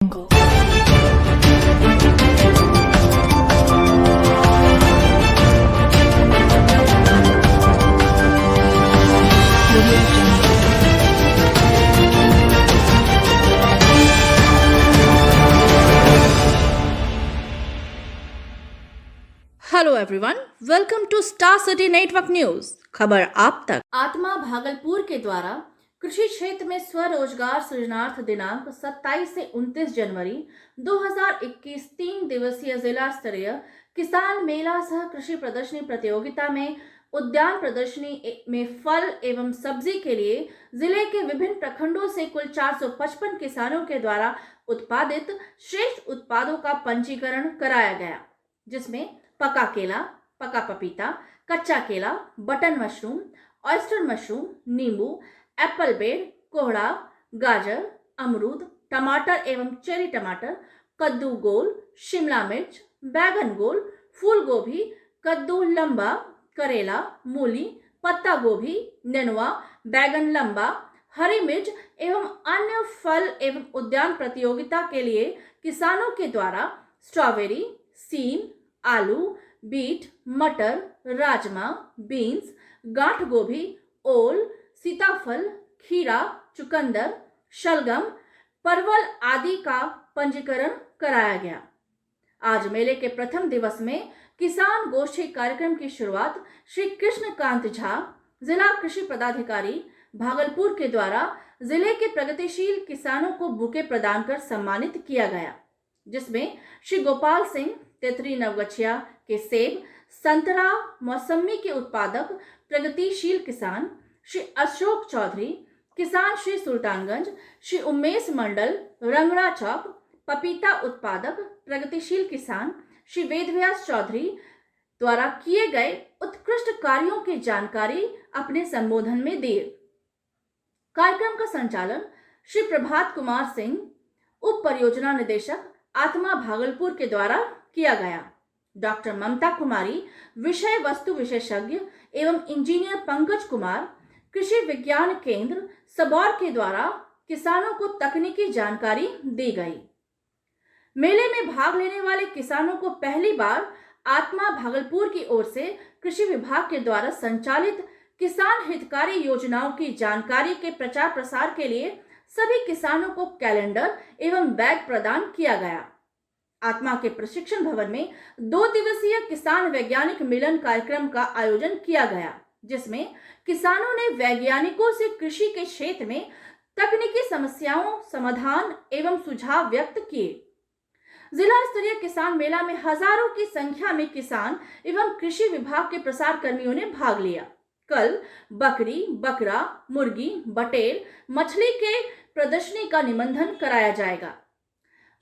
Jungle. Audio Jungle. Hello everyone, welcome to star city network news. खबर आप तक। आत्मा भागलपुर के द्वारा कृषि क्षेत्र में स्वरोजगार सृजनार्थ दिनांक 27 से 29 जनवरी 2021 3 दिवसीय जिला स्तरीय किसान मेला सह कृषि प्रदर्शनी प्रतियोगिता में उद्यान प्रदर्शनी में फल एवं सब्जी के लिए जिले के विभिन्न प्रखंडों से कुल 455 किसानों के द्वारा उत्पादित श्रेष्ठ उत्पादों का पंजीकरण कराया गया, जिसमें पका केला, पका पपीता, कच्चा केला, बटन मशरूम, ऑयस्टर मशरूम, नींबू, एप्पल बेर, कोहड़ा, गाजर, अमरूद, टमाटर एवं चेरी टमाटर, कद्दू गोल, शिमला मिर्च, बैगन गोल, फूल गोभी, कद्दू लंबा, करेला, मूली, पत्ता गोभी, नेनुआ, बैगन लंबा, हरी मिर्च एवं अन्य फल एवं उद्यान प्रतियोगिता के लिए किसानों के द्वारा स्ट्रॉबेरी, सीम, आलू, बीट, मटर, राजमा, बीन्स, गांठ गोभी, ओल, सीताफल, खीरा, चुकंदर, शलगम, परवल आदि का पंजीकरण कराया गया। आज मेले के प्रथम दिवस में किसान गोष्ठी कार्यक्रम की शुरुआत श्री कृष्णकांत झा, जिला कृषि पदाधिकारी भागलपुर के द्वारा जिले के प्रगतिशील किसानों को बुके प्रदान कर सम्मानित किया गया, जिसमें श्री गोपाल सिंह तेतरी नवगछिया के सेब, संतरा, मौसमी के उत्पादक प्रगतिशील किसान श्री अशोक चौधरी, किसान श्री सुल्तानगंज, श्री उमेश मंडल रंगड़ा चौक, पपीता उत्पादक प्रगतिशील किसान श्री वेदव्यास चौधरी द्वारा किए गए उत्कृष्ट कार्यों की जानकारी अपने संबोधन में दिए। कार्यक्रम का संचालन श्री प्रभात कुमार सिंह, उप परियोजना निदेशक आत्मा भागलपुर के द्वारा किया गया। डॉक्टर ममता कुमारी, विषय वस्तु विशेषज्ञ एवं इंजीनियर पंकज कुमार, कृषि विज्ञान केंद्र सबौर के द्वारा किसानों को तकनीकी जानकारी दी गई। मेले में भाग लेने वाले किसानों को पहली बार आत्मा भागलपुर की ओर से कृषि विभाग के द्वारा संचालित किसान हितकारी योजनाओं की जानकारी के प्रचार प्रसार के लिए सभी किसानों को कैलेंडर एवं बैग प्रदान किया गया। आत्मा के प्रशिक्षण भवन में 2 दिवसीय किसान वैज्ञानिक मिलन कार्यक्रम का आयोजन किया गया, जिसमें किसानों ने वैज्ञानिकों से कृषि के क्षेत्र में तकनीकी समस्याओं, समाधान एवं सुझाव व्यक्त किए। जिला स्तरीय किसान मेला में हजारों की संख्या में किसान एवं कृषि विभाग के प्रसार कर्मियों ने भाग लिया। कल बकरी, बकरा, मुर्गी, बटेर, मछली के प्रदर्शनी का निबंधन कराया जाएगा।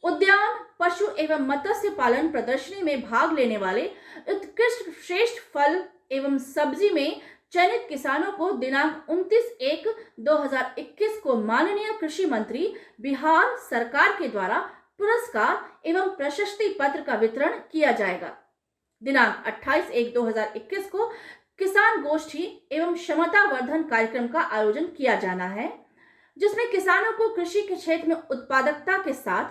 उद्यान, पशु एवं मत्स्य पालन प्रदर्शनी में भाग लेने वाले उत्कृष्ट श्रेष्ठ फल एवं सब्जी में चयनित किसानों को दिनांक 29/1/2021 को माननीय कृषि मंत्री बिहार सरकार के द्वारा पुरस्कार एवं प्रशस्ति पत्र का वितरण किया जाएगा। दिनांक 28/1/2021 को किसान गोष्ठी एवं क्षमता वर्धन कार्यक्रम का आयोजन किया जाना है, जिसमें किसानों को कृषि के क्षेत्र में उत्पादकता के साथ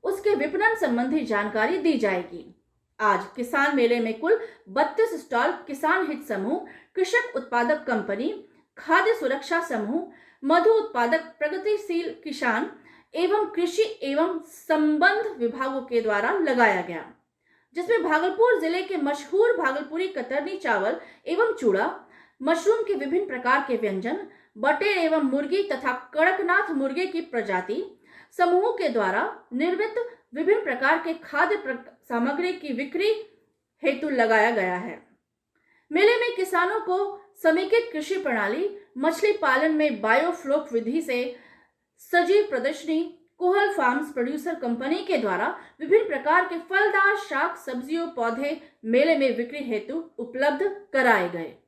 उसके विपणन संबंधी जानकारी दी जाएगी। आज किसान मेले में कुल 32 स्टॉल किसान हित समूह, कृषक उत्पादक कंपनी, खाद्य सुरक्षा समूह, मधु उत्पादक प्रगतिशील किसान एवं कृषि एवं संबंध विभागों के द्वारा लगाया गया, जिसमें भागलपुर जिले के मशहूर भागलपुरी कतरनी चावल एवं चूड़ा, मशरूम के विभिन्न प्रकार के व्यंजन, बटेर एवं मुर्गी तथा कड़कनाथ मुर्गे की प्रजाति समूह के द्वारा निर्मित विभिन्न प्रकार के खाद्य सामग्री की बिक्री हेतु लगाया गया है। मेले में किसानों को समेकित कृषि प्रणाली, मछली पालन में बायोफ्लोक विधि से सजीव प्रदर्शनी, कोहल फार्म्स प्रोड्यूसर कंपनी के द्वारा विभिन्न प्रकार के फलदार शाक सब्जियों पौधे मेले में बिक्री हेतु उपलब्ध कराए गए।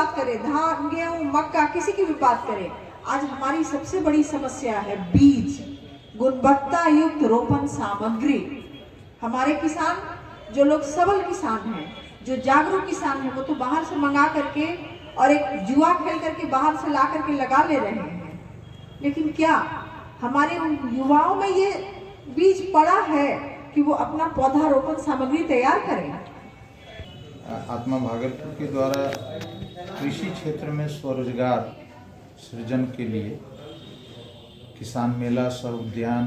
बात करें, धान, गेहूं, मक्का, किसी की भी बात करें, आज हमारी सबसे बड़ी समस्या है बीज, गुणवत्ता युक्त रोपण सामग्री। हमारे किसान, जो लोग सबल किसान हैं, जो जागरूक किसान हैं, वो तो बाहर से मंगा करके और एक जुआ खेल करके बाहर से ला करके लगा ले रहे हैं। लेकिन क्या हमारे उन युवाओं में ये बीज पड़ा है कि वो अपना पौधा रोपण सामग्री तैयार करें? आत्मा भागलपुर के द्वारा कृषि क्षेत्र में स्वरोजगार सृजन के लिए किसान मेला, सह उद्यान,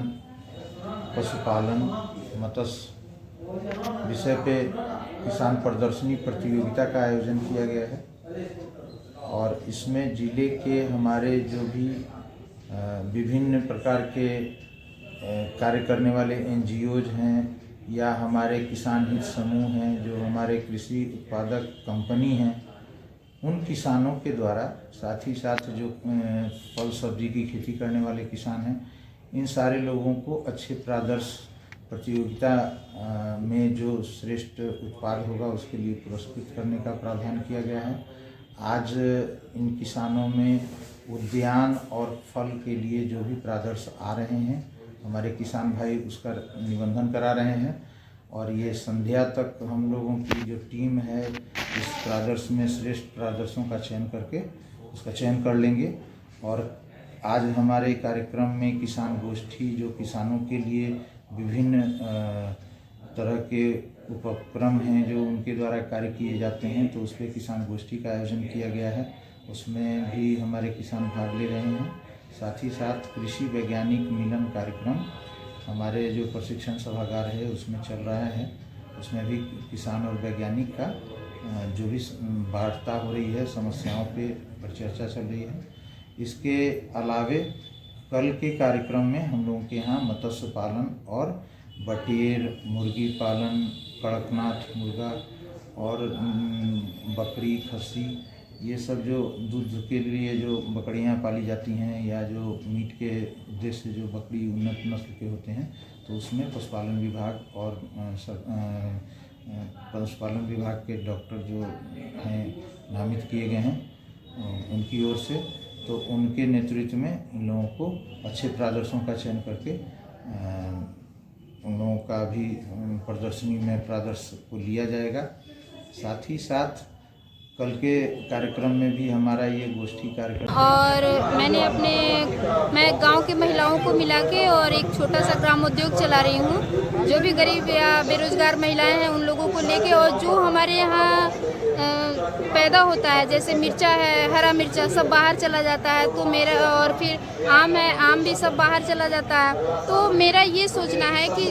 पशुपालन, मत्स्य विषय पे किसान प्रदर्शनी प्रतियोगिता का आयोजन किया गया है। और इसमें जिले के हमारे जो भी विभिन्न प्रकार के कार्य करने वाले NGOs हैं या हमारे किसान हित समूह हैं, जो हमारे कृषि उत्पादक कंपनी हैं, उन किसानों के द्वारा, साथ ही साथ जो फल सब्जी की खेती करने वाले किसान हैं, इन सारे लोगों को अच्छे प्रादर्श प्रतियोगिता में जो श्रेष्ठ उत्पाद होगा उसके लिए पुरस्कृत करने का प्रावधान किया गया है। आज इन किसानों में उद्यान और फल के लिए जो भी प्रादर्श आ रहे हैं, हमारे किसान भाई उसका निबंधन करा रहे हैं और ये संध्या तक हम लोगों की जो टीम है इस प्रादर्श में श्रेष्ठ प्रादर्शों का चयन करके उसका चयन कर लेंगे। और आज हमारे कार्यक्रम में किसान गोष्ठी, जो किसानों के लिए विभिन्न तरह के उपक्रम हैं जो उनके द्वारा कार्य किए जाते हैं, तो उस पर किसान गोष्ठी का आयोजन किया गया है। उसमें भी हमारे किसान भाग ले रहे हैं। साथ ही साथ कृषि वैज्ञानिक मिलन कार्यक्रम हमारे जो प्रशिक्षण सभागार है उसमें चल रहा है, उसमें भी किसान और वैज्ञानिक का जो भी वार्ता हो रही है, समस्याओं पे चर्चा चल रही है। इसके अलावे कल के कार्यक्रम में हम लोगों के यहाँ मत्स्य पालन और बटेर, मुर्गी पालन, कड़कनाथ मुर्गा और बकरी, खस्सी, ये सब जो दूध के लिए जो बकरियां पाली जाती हैं या जो मीट के उद्देश्य से जो बकरी उन्नत नस्ल के होते हैं, तो उसमें पशुपालन विभाग और पशुपालन विभाग के डॉक्टर जो हैं नामित किए गए हैं उनकी ओर से, तो उनके नेतृत्व में इन लोगों को अच्छे प्रादर्शों का चयन करके उन लोगों का भी प्रदर्शनी में प्रादर्श को लिया जाएगा। साथ ही साथ कल के कार्यक्रम में भी हमारा ये गोष्ठी कार्यक्रम, और मैं गांव के महिलाओं को मिला के और एक छोटा सा ग्रामोद्योग चला रही हूँ। जो भी गरीब या बेरोजगार महिलाएं हैं उन लोगों को लेके, और जो हमारे यहाँ पैदा होता है, जैसे मिर्चा है, हरा मिर्चा सब बाहर चला जाता है, तो मेरा, और फिर आम है, आम भी सब बाहर चला जाता है। तो मेरा ये सोचना है कि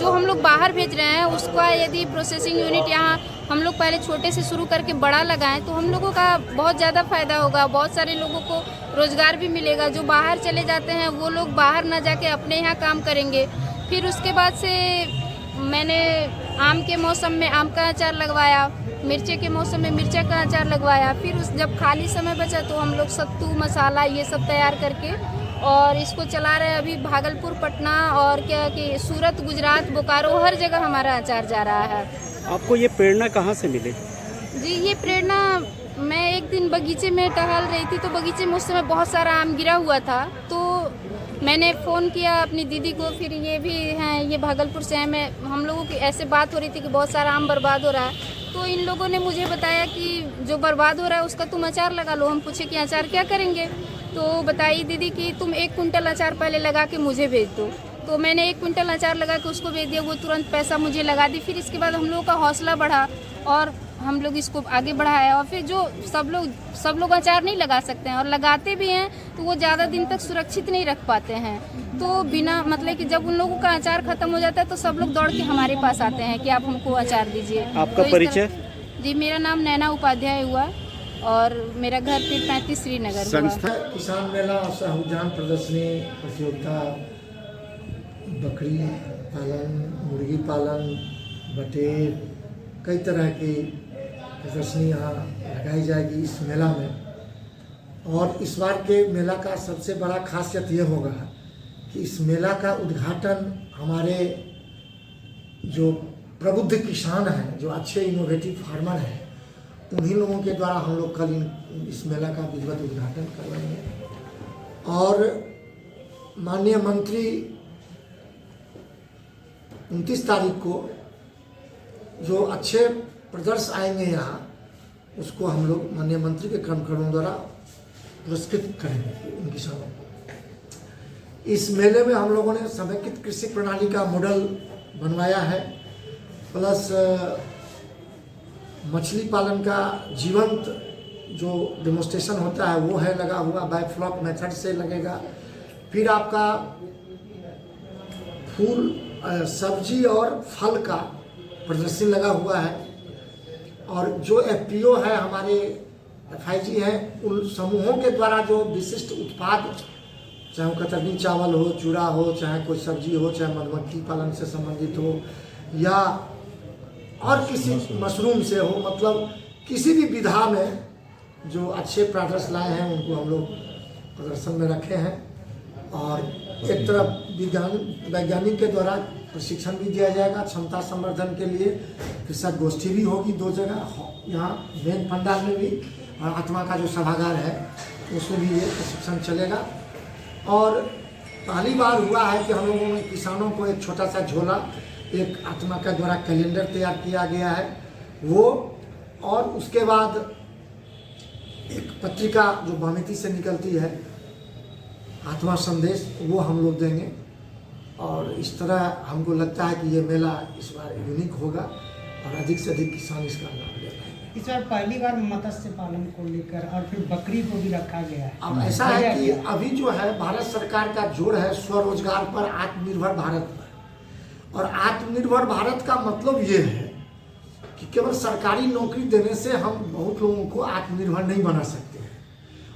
जो हम लोग बाहर भेज रहे हैं उसका यदि प्रोसेसिंग यूनिट यहाँ हम लोग पहले छोटे से शुरू करके बड़ा लगाएं तो हम लोगों का बहुत ज़्यादा फ़ायदा होगा। बहुत सारे लोगों को रोज़गार भी मिलेगा। जो बाहर चले जाते हैं वो लोग बाहर ना जाके अपने यहाँ काम करेंगे। फिर उसके बाद से मैंने आम के मौसम में आम का अचार लगवाया, मिर्चे के मौसम में मिर्चा का अचार लगवाया। फिर जब खाली समय बचा तो हम लोग सत्तू, मसाला ये सब तैयार करके और इसको चला रहे हैं। अभी भागलपुर, पटना और क्या कि सूरत, गुजरात, बोकारो, हर जगह हमारा अचार जा रहा है। आपको ये प्रेरणा कहाँ से मिली? जी, ये प्रेरणा, मैं एक दिन बगीचे में टहल रही थी तो बगीचे में उस समय बहुत सारा आम गिरा हुआ था, तो मैंने फ़ोन किया अपनी दीदी को। फिर ये भी हैं, ये भागलपुर से हैं। हम लोगों की ऐसे बात हो रही थी कि बहुत सारा आम बर्बाद हो रहा है, तो इन लोगों ने मुझे बताया कि जो बर्बाद हो रहा है उसका तुम अचार लगा लो। हम पूछे कि अचार क्या करेंगे, तो बताई दीदी कि तुम 1 कुंटल अचार पहले लगा के मुझे भेज दो। तो मैंने 1 कुंटल अचार लगा के उसको भेज दिया, वो तुरंत पैसा मुझे लगा दी। फिर इसके बाद हम लोगों का हौसला बढ़ा और हम लोग इसको आगे बढ़ाया। और फिर जो सब लोग अचार नहीं लगा सकते हैं और लगाते भी हैं तो वो ज़्यादा दिन तक सुरक्षित नहीं रख पाते हैं। तो बिना मतलब कि जब उन लोगों का अचार ख़त्म हो जाता है तो सब लोग दौड़ के हमारे पास आते हैं कि आप हमको अचार दीजिए। आपका तो परिचय? जी, मेरा नाम नैना उपाध्याय हुआ और मेरा घर फिर 35 श्रीनगर हुआ। किसान मेला, सह उद्यान प्रदर्शनी प्रतियोगिता, बकरी पालन, मुर्गी पालन, बटेर, कई तरह की प्रदर्शनी यहाँ लगाई जाएगी इस मेला में। और इस बार के मेला का सबसे बड़ा खासियत ये होगा कि इस मेला का उद्घाटन हमारे जो प्रबुद्ध किसान हैं, जो अच्छे इनोवेटिव फार्मर हैं, उन्हीं लोगों के द्वारा हम लोग कल इस मेला का विधिवत उद्घाटन करवाएंगे। और माननीय मंत्री 29 तारीख को जो अच्छे प्रदर्शन आएंगे यहाँ, उसको हम लोग माननीय मंत्री के कर्मकरों द्वारा पुरस्कृत करेंगे उन किसानों को। इस मेले में हम लोगों ने समेकित कृषि प्रणाली का मॉडल बनवाया है, प्लस मछली पालन का जीवंत जो डेमोस्ट्रेशन होता है वो है लगा हुआ, बाय फ्लॉक मेथड से लगेगा। फिर आपका फूल, सब्जी और फल का प्रदर्शन लगा हुआ है। और जो FPO है, हमारे FIG है, उन समूहों के द्वारा जो विशिष्ट उत्पाद, चाहे वो कतरनी चावल हो, चूड़ा हो, चाहे कोई सब्जी हो, चाहे मधुमक्खी पालन से संबंधित हो, या और किसी मशरूम से हो, मतलब किसी भी विधा में जो अच्छे प्रोडक्ट्स लाए हैं उनको हम लोग प्रदर्शन में रखे हैं। और एक तरफ वैज्ञानिक के द्वारा प्रशिक्षण भी दिया जाएगा क्षमता संवर्धन के लिए। कृषक गोष्ठी भी होगी 2 जगह, यहाँ मेन पंडाल में भी और आत्मा का जो सभागार है उसमें भी ये प्रशिक्षण चलेगा। और पहली बार हुआ है कि हम लोगों ने किसानों को एक छोटा सा झोला, एक आत्मा का द्वारा कैलेंडर तैयार किया गया है वो, और उसके बाद एक पत्रिका जो बामेती से निकलती है, आत्मा संदेश, वो हम लोग देंगे। और इस तरह हमको लगता है कि ये मेला इस बार यूनिक होगा और अधिक से अधिक किसान इसका लाभ ले पाएंगे। इस बार पहली बार मत्स्य पालन को लेकर और फिर बकरी को भी रखा गया है। अब ऐसा है कि अभी जो है भारत सरकार का जोर है स्वरोजगार पर, आत्मनिर्भर भारत पर। और आत्मनिर्भर भारत का मतलब ये है कि केवल सरकारी नौकरी देने से हम बहुत लोगों को आत्मनिर्भर नहीं बना सकते हैं।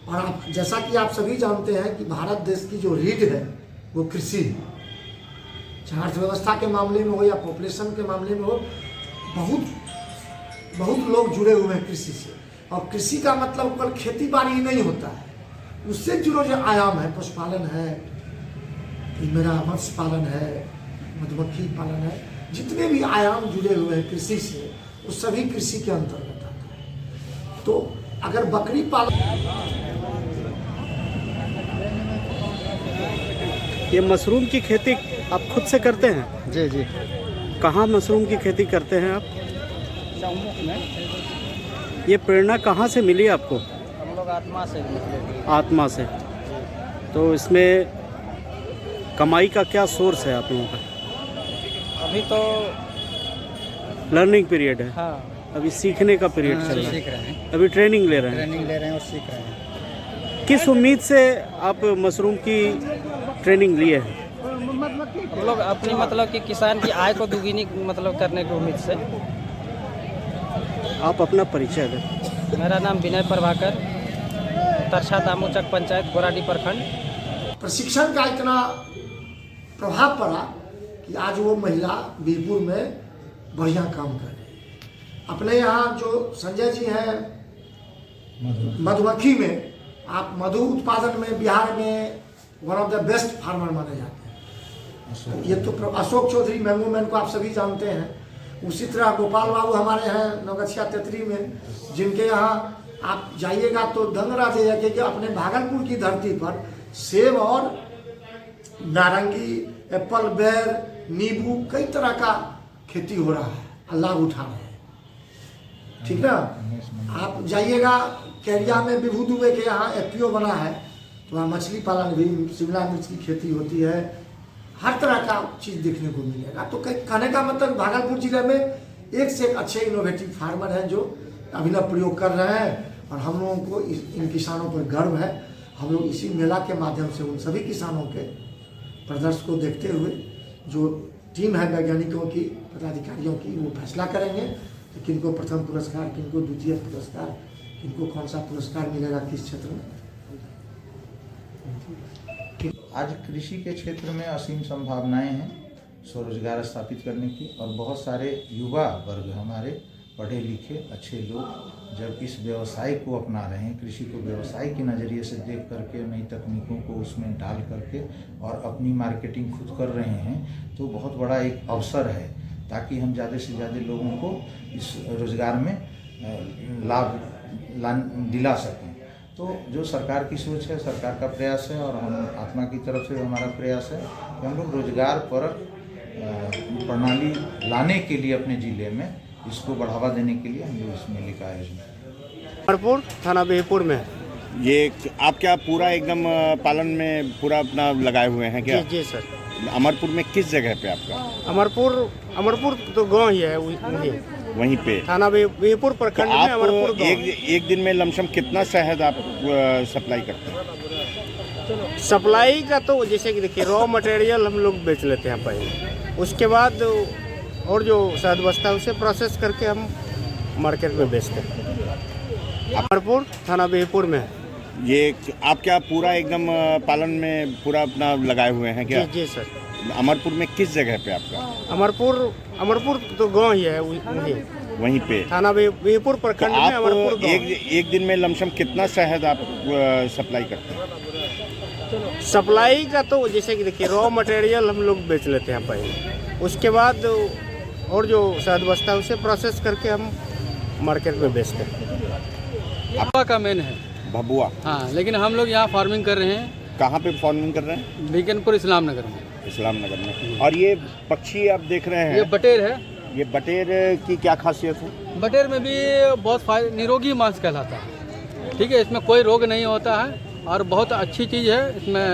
और आप जैसा कि आप सभी जानते हैं कि भारत देश की जो रीढ़ है वो कृषि है, चाहे अर्थव्यवस्था के मामले में हो या पॉपुलेशन के मामले में हो, बहुत लोग जुड़े हुए हैं कृषि से। और कृषि का मतलब केवल खेती बाड़ी ही नहीं होता है, उससे जुड़े जो आयाम है, पशुपालन है, मेरा मत्स्य पालन है, मधुमक्खी पालन है, जितने भी आयाम जुड़े हुए हैं कृषि से, वो सभी कृषि के अंतर्गत आता है। तो अगर बकरी पालन, ये मशरूम की खेती आप खुद से करते हैं? जी जी। कहाँ मशरूम की खेती करते हैं आप? चौमुख में। ये प्रेरणा कहाँ से मिली आपको? हम लोग आत्मा से आत्मा से। तो इसमें कमाई का क्या सोर्स है आप लोगों का? अभी तो लर्निंग पीरियड है। हाँ, अभी सीखने का पीरियड चल रहा सीख है। रहे हैं, अभी ट्रेनिंग ले रहे हैं। ट्रेनिंग ले रहे हैं और सीख रहे हैं। किस उम्मीद से आप मशरूम की ट्रेनिंग लिए हैं? हम लोग अपनी मतलब कि किसान की आय को दुगुनी मतलब करने की उम्मीद से। आप अपना परिचय दें। मेरा नाम विनय प्रभाकर, तरछा दामोचक पंचायत, गोराडी प्रखंड। प्रशिक्षण का इतना प्रभाव पड़ा कि आज वो महिला बीरपुर में बढ़िया काम कर रही है। अपने यहाँ जो संजय जी हैं मधुमक्खी में, आप मधु उत्पादन में बिहार में one of the best farmer माने जाते हैं। ये तो अशोक चौधरी मैंगो मैन को आप सभी जानते हैं। उसी तरह गोपाल बाबू हमारे हैं नौगछिया तेतरी में, जिनके यहाँ आप जाइएगा तो दंग रह जाइए कि अपने भागलपुर की धरती पर सेब और नारंगी, एप्पल, बेर, नींबू, कई तरह का खेती हो रहा है, लाभ उठा रहे हैं। ठीक ना? आप जाइएगा कैरिया में विभू दुबे के यहाँ FPO बना है, तो वहाँ मछली पालन भी, शिमला मिर्च की खेती होती है, हर तरह का चीज़ देखने को मिलेगा। तो कहने का मतलब भागलपुर जिले में एक से एक अच्छे इनोवेटिव फार्मर हैं जो अभिनव प्रयोग कर रहे हैं। और हम लोगों को इन किसानों पर गर्व है। हम लोग इसी मेला के माध्यम से उन सभी किसानों के प्रदर्शन को देखते हुए जो टीम है वैज्ञानिकों की, पदाधिकारियों की, वो फैसला करेंगे कि किनको प्रथम पुरस्कार, किनको द्वितीय पुरस्कार, किनको कौन सा पुरस्कार मिलेगा किस क्षेत्र में। आज कृषि के क्षेत्र में असीम संभावनाएं हैं स्वरोजगार स्थापित करने की। और बहुत सारे युवा वर्ग हमारे पढ़े लिखे अच्छे लोग जब इस व्यवसाय को अपना रहे हैं, कृषि को व्यवसाय के नज़रिए से देख करके, नई तकनीकों को उसमें डाल करके और अपनी मार्केटिंग खुद कर रहे हैं, तो बहुत बड़ा एक अवसर है ताकि हम ज़्यादा से ज़्यादा लोगों को इस रोज़गार में लाभ दिला सकें। तो जो सरकार की सोच है, सरकार का प्रयास है, और हम आत्मा की तरफ से हमारा प्रयास है कि हम लोग रोजगार परक प्रणाली लाने के लिए अपने ज़िले में इसको बढ़ावा देने के लिए हम लोग इस मेले का आयोजन अमरपुर थाना बिहपुर में। ये आप क्या पूरा एकदम पालन में पूरा अपना लगाए हुए हैं क्या? जी सर। अमरपुर में किस जगह पे आपका? अमरपुर तो गांव ही है वहीं पे थाना बिहपुर प्रखंड में अमरपुर आप एक दिन में लमसम कितना शहद आप सप्लाई करते हैं? सप्लाई का तो जैसे कि देखिए रॉ मटेरियल हम लोग बेच लेते हैं पहले, उसके बाद और जो शहद बचता है उसे प्रोसेस करके हम मार्केट में बेचते हैं। अमरपुर थाना बिहपुर में। ये आप क्या पूरा एकदम पालन में पूरा अपना लगाए हुए हैं क्या? जी सर। अमरपुर में किस जगह पे आपका? अमरपुर तो गांव ही है वहीं पे थाना बिहपुर प्रखंड में अमरपुर गाँव। एक दिन में लमसम कितना शहद आप सप्लाई करते हैं? सप्लाई का तो जैसे कि देखिए रॉ मटेरियल हम लोग बेच लेते हैं पहले, उसके बाद और जो शहद बचता है उसे प्रोसेस करके हम मार्केट में बेचते हैं। भभुआ का मेन है भभुआ। हाँ, लेकिन हम लोग यहाँ फार्मिंग कर रहे हैं। कहाँ पे फार्मिंग कर रहे हैं? बीकनपुर इस्लाम नगर में। इस्लाम नगर में। और ये पक्षी आप देख रहे हैं, ये बटेर है। ये बटेर की क्या खासियत है? बटेर में भी बहुत निरोगी मांस कहलाता है। ठीक है, इसमें कोई रोग नहीं होता है और बहुत अच्छी चीज़ है। इसमें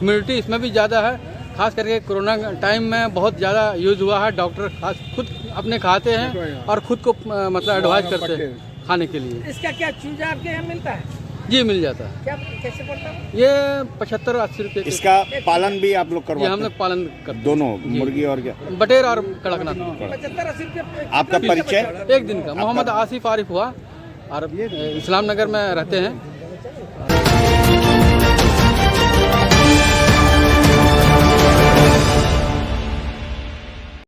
इम्यूनिटी इसमें भी ज़्यादा है, खास करके कोरोना टाइम में बहुत ज़्यादा यूज़ हुआ है। डॉक्टर खास खुद अपने खाते हैं और खुद को मतलब एडवाइस करते हैं खाने के लिए। इसका क्या चूजा आपके यहाँ मिलता है? जी मिल जाता है। क्या कैसे पड़ता है? ये 75-80 रुपये। इसका पालन भी आप लोग करवाते हैं? हम लोग पालन करते हैं दोनों, मुर्गी और क्या? बटेर और कड़कनाथ। 75-80 रुपये। आपका परिचय? एक दिन का। मोहम्मद आसिफ आरिफ हुआ और इस्लाम नगर में रहते हैं।